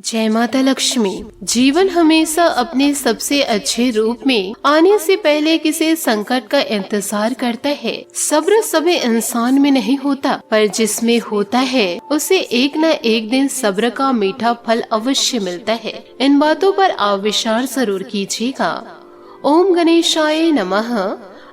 जय माता लक्ष्मी। जीवन हमेशा अपने सबसे अच्छे रूप में आने से पहले किसी संकट का इंतजार करता है। सब्र सभी इंसान में नहीं होता, पर जिसमें होता है उसे एक न एक दिन सब्र का मीठा फल अवश्य मिलता है। इन बातों पर आप विचार जरूर कीजिएगा। ओम गणेशाय नमः।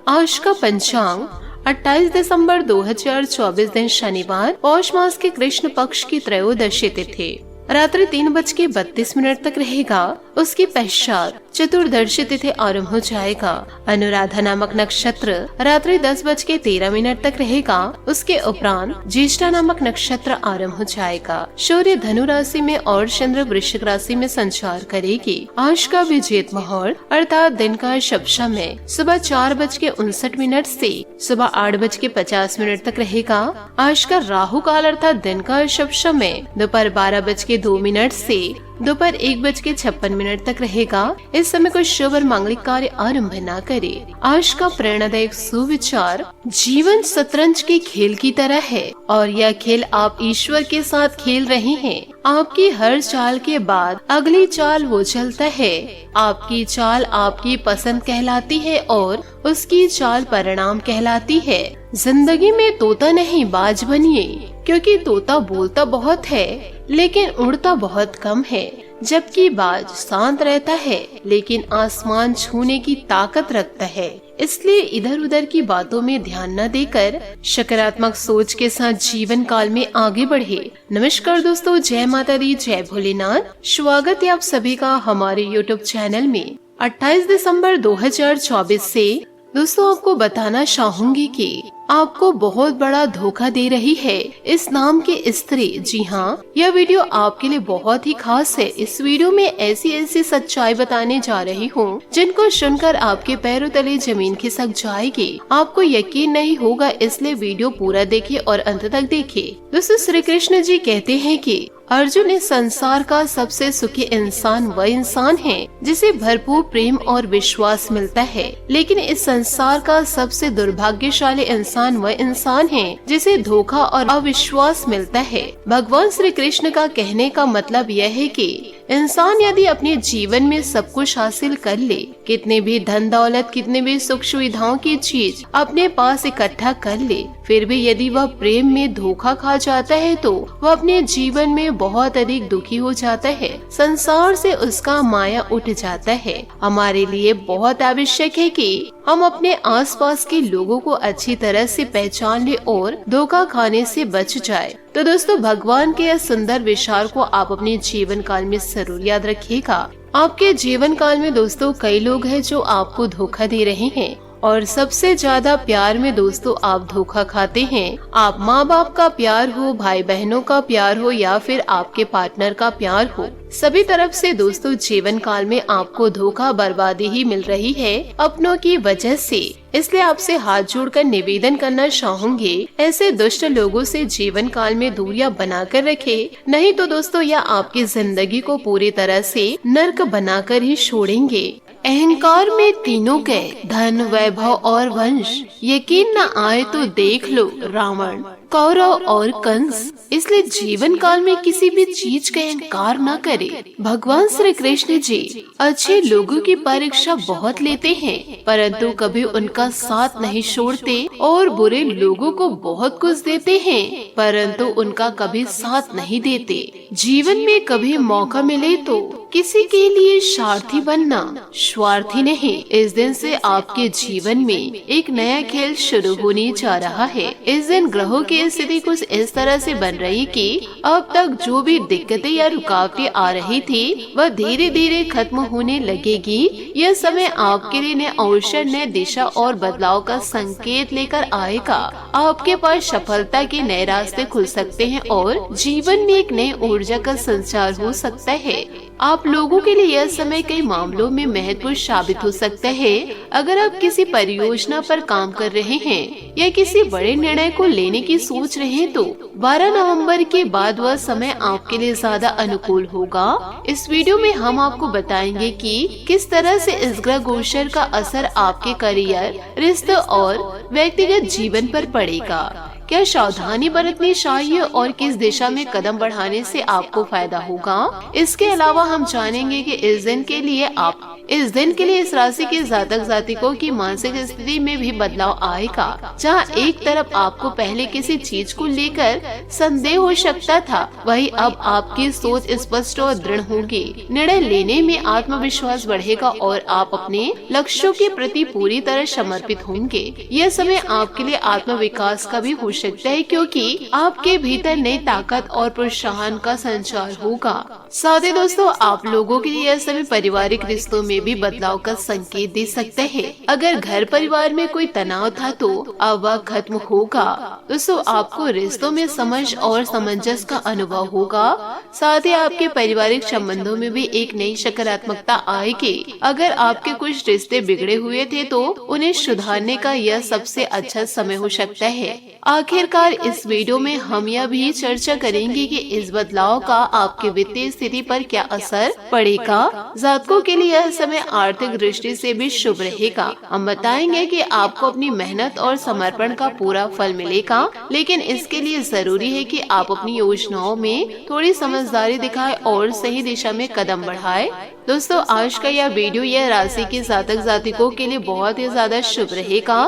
आज का पंचांग 28 दिसंबर 2024 दिन शनिवार, पौष मास के कृष्ण पक्ष की त्रयोदशी तिथि रात्रि 3:32 तक रहेगा। उसके पश्चात चतुर्दशी तिथि आरंभ हो जाएगा। अनुराधा नामक नक्षत्र रात्रि 10:13 तक रहेगा। उसके उपरांत ज्येष्ठा नामक नक्षत्र आरंभ हो जाएगा। सूर्य धनु राशि में और चंद्र वृश्चिक राशि में संचार करेगी। आज का विजेत मुहूर्त अर्थात दिन का शुभ समय सुबह 4:59 से सुबह 8:50 तक रहेगा। आज का राहु काल अर्थात दिन का शुभ समय दोपहर 12:02 से दोपहर 1:56 तक रहेगा। इस समय कोई शुभ और मांगलिक कार्य आरंभ न करे। आज का प्रेरणादायक सुविचार, जीवन शतरंज के खेल की तरह है और यह खेल आप ईश्वर के साथ खेल रहे हैं। आपकी हर चाल के बाद अगली चाल वो चलता है। आपकी चाल आपकी पसंद कहलाती है और उसकी चाल परिणाम कहलाती है। जिंदगी में तोता नहीं बाज बनिए, क्योंकि तोता बोलता बहुत है लेकिन उड़ता बहुत कम है, जबकि बाज शांत रहता है लेकिन आसमान छूने की ताकत रखता है। इसलिए इधर उधर की बातों में ध्यान न देकर सकारात्मक सोच के साथ जीवन काल में आगे बढ़े। नमस्कार दोस्तों, जय माता दी, जय भोलेनाथ। स्वागत है आप सभी का हमारे YouTube चैनल में। 28 दिसंबर 2024 से दोस्तों आपको बताना चाहूंगी कि आपको बहुत बड़ा धोखा दे रही है इस नाम की स्त्री। जी हाँ, यह वीडियो आपके लिए बहुत ही खास है। इस वीडियो में ऐसी सच्चाई बताने जा रही हूँ जिनको सुनकर आपके पैरों तले जमीन खिसक जाएगी। आपको यकीन नहीं होगा, इसलिए वीडियो पूरा देखिए और अंत तक देखिए। दोस्तों, श्री कृष्ण जी कहते हैं कि अर्जुन, इस संसार का सबसे सुखी इंसान वह इंसान है जिसे भरपूर प्रेम और विश्वास मिलता है, लेकिन इस संसार का सबसे दुर्भाग्यशाली इंसान वह इंसान है जिसे धोखा और अविश्वास मिलता है। भगवान श्री कृष्ण का कहने का मतलब यह है कि इंसान यदि अपने जीवन में सब कुछ हासिल कर ले, कितने भी धन दौलत, कितने भी सुख सुविधाओं की चीज अपने पास इकट्ठा कर ले, फिर भी यदि वह प्रेम में धोखा खा जाता है तो वह अपने जीवन में बहुत अधिक दुखी हो जाता है। संसार से उसका माया उठ जाता है। हमारे लिए बहुत आवश्यक है कि हम अपने आसपास के लोगों को अच्छी तरह से पहचान ले और धोखा खाने से बच जाए। तो दोस्तों, भगवान के इस सुंदर विचार को आप अपने जीवन काल में जरूर याद रखिएगा। आपके जीवन काल में दोस्तों कई लोग हैं जो आपको धोखा दे रहे हैं और सबसे ज्यादा प्यार में दोस्तों आप धोखा खाते हैं। आप माँ बाप का प्यार हो, भाई बहनों का प्यार हो या फिर आपके पार्टनर का प्यार हो, सभी तरफ से दोस्तों जीवन काल में आपको धोखा बर्बादी ही मिल रही है अपनों की वजह से। इसलिए आपसे हाथ जोड़कर निवेदन करना चाहूंगी, ऐसे दुष्ट लोगों से जीवन काल में दूरियां बनाकर रखे, नहीं तो दोस्तों यह आपकी जिंदगी को पूरी तरह से नर्क बनाकर ही छोड़ेंगे। अहंकार में तीनों के धन, वैभव और वंश, यकीन न आए तो देख लो रावण, कौरव और कंस। इसलिए जीवन काल में किसी भी चीज का अहंकार न करे। भगवान श्री कृष्ण जी अच्छे लोगों की परीक्षा बहुत लेते हैं, परंतु कभी उनका साथ नहीं छोड़ते, और बुरे लोगों को बहुत कुछ देते हैं परंतु उनका कभी साथ नहीं देते। जीवन में कभी मौका मिले तो किसी के लिए स्वार्थी बनना, स्वार्थी नहीं। इस दिन से आपके जीवन में एक नया खेल शुरू होने जा रहा है। इस दिन ग्रहों की स्थिति कुछ इस तरह से बन रही कि अब तक जो भी दिक्कतें या रुकावटें आ रही थी वह धीरे धीरे खत्म होने लगेगी। यह समय आपके लिए नए अवसर, नए दिशा और बदलाव का संकेत लेकर आएगा। आपके पास सफलता के नए रास्ते खुल सकते हैं और जीवन में एक नई ऊर्जा का संचार हो सकता है। आप लोगों के लिए यह समय कई मामलों में महत्वपूर्ण साबित हो सकता है। अगर आप किसी परियोजना पर काम कर रहे हैं या किसी बड़े निर्णय को लेने की सोच रहे हैं तो 12 नवंबर के बाद वह समय आपके लिए ज्यादा अनुकूल होगा। इस वीडियो में हम आपको बताएंगे कि किस तरह से इस ग्रह गोचर का असर आपके करियर, रिश्ते और व्यक्तिगत जीवन पर पड़ेगा। क्या सावधानी बरतनी चाहिए और किस दिशा में कदम बढ़ाने से आपको फायदा होगा। इसके अलावा हम जानेंगे कि इस दिन के लिए इस राशि के जातक जातिकों की मानसिक स्थिति में भी बदलाव आएगा। जहां एक तरफ आपको पहले किसी चीज को लेकर संदेह हो सकता था, वहीं अब आपकी सोच स्पष्ट और दृढ़ होगी। निर्णय लेने में आत्मविश्वास बढ़ेगा और आप अपने लक्ष्यों के प्रति पूरी तरह समर्पित होंगे। यह समय आपके लिए आत्म विकास का भी हो सकता है, क्योंकि आपके भीतर नई ताकत और प्रोत्साहन का संचार होगा। साथ ही दोस्तों, आप लोगों के लिए यह समय पारिवारिक रिश्तों में भी बदलाव का संकेत दे सकते हैं। अगर घर परिवार में कोई तनाव था तो अब वह खत्म होगा। दोस्तों, आपको रिश्तों में समझ और सामंजस्य का अनुभव होगा। साथ ही आपके पारिवारिक संबंधों में भी एक नई सकारात्मकता आएगी। अगर आपके कुछ रिश्ते बिगड़े हुए थे तो उन्हें सुधारने का यह सबसे अच्छा समय हो सकता है। आखिरकार इस वीडियो में हम यह भी चर्चा करेंगे कि इस बदलाव का आपके वित्तीय स्थिति पर क्या असर पड़ेगा। जातकों के लिए यह समय आर्थिक दृष्टि से भी शुभ रहेगा। हम बताएंगे कि आपको अपनी मेहनत और समर्पण का पूरा फल मिलेगा, लेकिन इसके लिए जरूरी है कि आप अपनी योजनाओं में थोड़ी समझदारी दिखाएं और सही दिशा में कदम बढ़ाएं। दोस्तों, आज का यह वीडियो यह राशि के जातक जातिकों के लिए बहुत ही ज्यादा शुभ रहेगा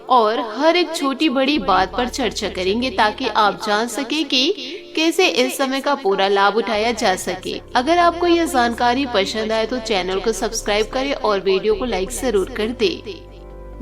और हर एक छोटी बड़ी बात पर चर्चा करेंगे ताकि आप जान सके कि कैसे इस समय का पूरा लाभ उठाया जा सके। अगर आपको यह जानकारी पसंद आए तो चैनल को सब्सक्राइब करें और वीडियो को लाइक जरूर कर दें।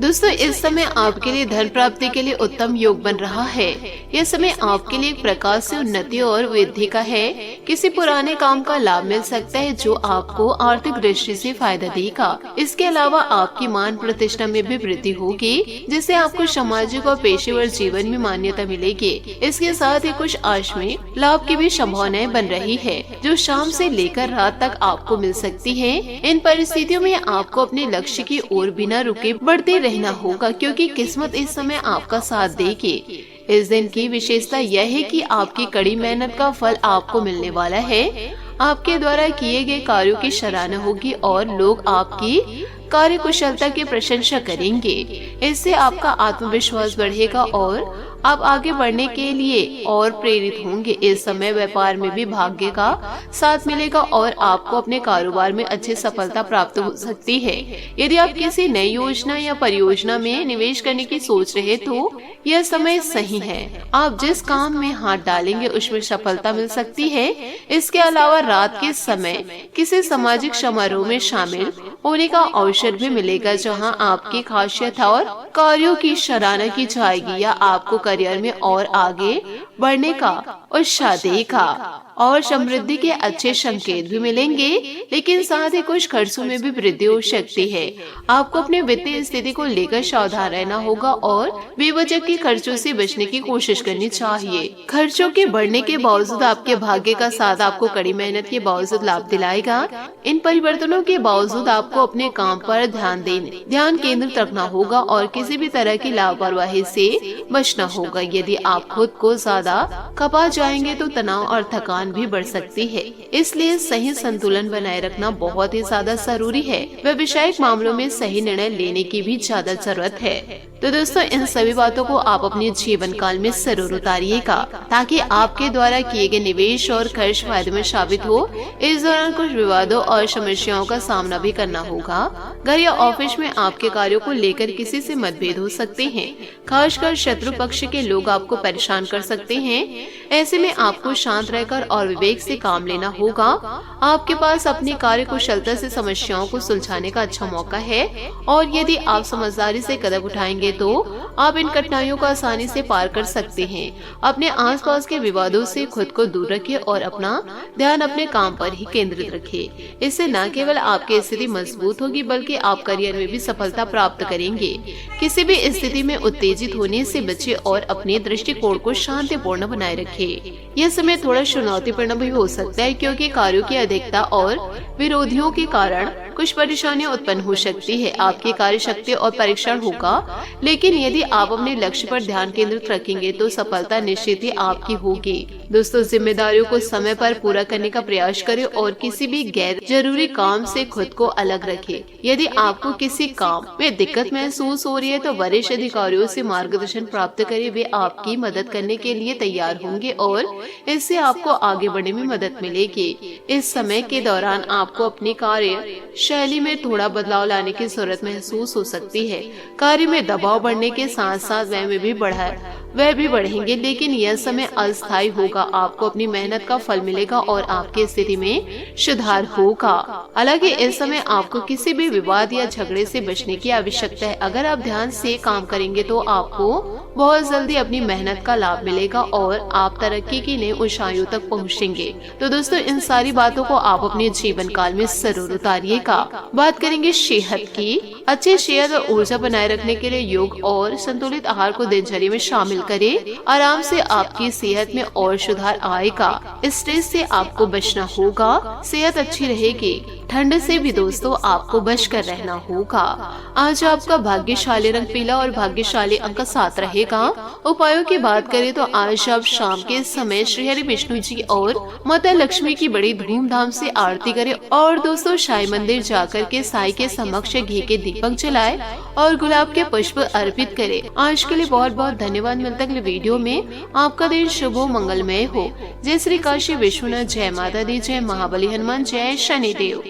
दोस्तों, इस समय आपके लिए धन प्राप्ति के लिए उत्तम योग बन रहा है। यह समय आपके लिए एक प्रकार से उन्नति और वृद्धि का है। किसी पुराने काम का लाभ मिल सकता है जो आपको आर्थिक दृष्टि से फायदा देगा। इसके अलावा आपकी मान प्रतिष्ठा में भी वृद्धि होगी, जिससे आपको सामाजिक और पेशेवर जीवन में मान्यता मिलेगी। इसके साथ ही कुछ आकस्मिक लाभ की भी संभावनाएं बन रही है, जो शाम से लेकर रात तक आपको मिल सकती है। इन परिस्थितियों में आपको अपने लक्ष्य की ओर बिना रुके बढ़ते रहना होगा, क्योंकि किस्मत इस समय आपका साथ देगी। इस दिन की विशेषता यह है कि आपकी कड़ी मेहनत का फल आपको मिलने वाला है। आपके द्वारा किए गए कार्यों की सराहना होगी और लोग आपकी कार्य कुशलता की प्रशंसा करेंगे। इससे आपका आत्मविश्वास बढ़ेगा और आप आगे बढ़ने के लिए और प्रेरित होंगे। इस समय व्यापार में भी भाग्य का साथ मिलेगा और आपको अपने कारोबार में अच्छी सफलता प्राप्त हो सकती है। यदि आप किसी नई योजना या परियोजना में निवेश करने की सोच रहे तो यह समय सही है। आप जिस काम में हाथ डालेंगे उसमें सफलता मिल सकती है। इसके अलावा रात के समय किसी सामाजिक समारोह में शामिल होने का अवसर भी मिलेगा, जहां आपकी खासियत और कार्यों की सराहना की जाएगी या आपको करियर में और आगे बढ़ने का उत्साह देगा और समृद्धि के अच्छे संकेत भी मिलेंगे। लेकिन साथ ही कुछ खर्चों में भी वृद्धि हो सकती है। आपको अपने वित्तीय स्थिति को लेकर सावधान रहना होगा और बेवजह के खर्चों से बचने की कोशिश करनी चाहिए। खर्चों के बढ़ने के बावजूद आपके भाग्य का साथ आपको कड़ी मेहनत के बावजूद लाभ दिलाएगा। इन परिवर्तनों के बावजूद आपको अपने काम पर ध्यान केंद्रित रखना होगा और किसी भी तरह की लापरवाही से बचना होगा। यदि आप खुद को ज्यादा खपा जाएंगे तो तनाव और थकान भी बढ़ सकती है। इसलिए सही संतुलन बनाए रखना बहुत ही ज्यादा जरूरी है। व्यवसायिक मामलों में सही निर्णय लेने की भी ज्यादा जरूरत है। तो दोस्तों, इन सभी बातों को आप अपने जीवन काल में जरूर उतारिएगा ताकि आपके द्वारा किए गए निवेश और खर्च फायदे में साबित हो। इस दौरान कुछ विवादों और समस्याओं का सामना भी करना होगा। घर या ऑफिस में आपके कार्यों को लेकर किसी से मतभेद हो सकते हैं। खासकर शत्रु पक्ष के लोग आपको परेशान कर सकते हैं। ऐसे में आपको शांत रहकर और विवेक से काम लेना होगा। आपके पास अपनी कार्य कुशलता से समस्याओं को सुलझाने का अच्छा मौका है और यदि आप समझदारी से कदम उठाएंगे तो आप इन कठिनाइयों को आसानी से पार कर सकते हैं। अपने आसपास के विवादों से खुद को दूर रखिए और अपना ध्यान अपने काम पर ही केंद्रित रखिए। इससे न केवल आपकी स्थिति मजबूत होगी बल्कि आप करियर में भी सफलता प्राप्त करेंगे। किसी भी स्थिति में उत्तेजित होने से बचे और अपने दृष्टिकोण को शांतिपूर्ण बनाए रखें। यह समय थोड़ा चुनौतीपूर्ण भी हो सकता है, क्योंकि कार्यों की अधिकता और विरोधियों के कारण कुछ परेशानियां उत्पन्न हो सकती है। आपकी कार्य शक्ति और परीक्षण होगा, लेकिन यदि आप अपने लक्ष्य पर ध्यान केंद्रित रखेंगे तो सफलता निश्चित ही आपकी होगी। दोस्तों, जिम्मेदारियों को समय पर पूरा करने का प्रयास करें और किसी भी गैर जरूरी काम से खुद को अलग रखें। यदि आपको किसी काम में दिक्कत महसूस हो रही है तो वरिष्ठ अधिकारियों से मार्गदर्शन प्राप्त करें। वे आपकी मदद करने के लिए तैयार होंगे और इससे आपको आगे बढ़ने में मदद मिलेगी। इस समय के दौरान आपको अपनी कार्य शैली में थोड़ा बदलाव लाने की जरूरत महसूस हो सकती है। कार्य में दबाव बढ़ने के साथ साथ वह भी बढ़ेंगे, लेकिन यह समय अस्थायी होगा। आपको अपनी मेहनत का फल मिलेगा और आपकी स्थिति में सुधार होगा। हालांकि इस समय आपको किसी भी विवाद या झगड़े से बचने की आवश्यकता है। अगर आप ध्यान से काम करेंगे तो आपको बहुत जल्दी अपनी मेहनत का लाभ मिलेगा और आप तरक्की की नई ऊंचाइयों तक पहुंचेंगे। तो दोस्तों, इन सारी बातों को आप अपने जीवन काल में जरूर उतारिएगा। बात करेंगे सेहत की। अच्छी सेहत और ऊर्जा बनाए रखने के लिए योग और संतुलित आहार को दिनचर्या में शामिल करें। आराम से आपकी सेहत में और सुधार आएगा। स्ट्रेस से आपको बचना होगा। सेहत अच्छी रहेगी। ठंड से भी दोस्तों आपको बचकर रहना होगा। आज आपका भाग्यशाली रंग पीला और भाग्यशाली अंक 7 रहेगा। उपायों की बात करें तो आज आप शाम के समय श्री हरि विष्णु जी और माता लक्ष्मी की बड़ी धूमधाम से आरती करें और दोस्तों साईं मंदिर जाकर के साईं के समक्ष घी के दीपक जलाएं और गुलाब के पुष्प अर्पित करें। आज के लिए बहुत बहुत धन्यवाद। मिलता अगले वीडियो में। आपका दिन शुभ हो, मंगलमय हो। जय श्री काशी विश्वनाथ, जय माता दी, जय महाबली हनुमान, जय शनिदेव।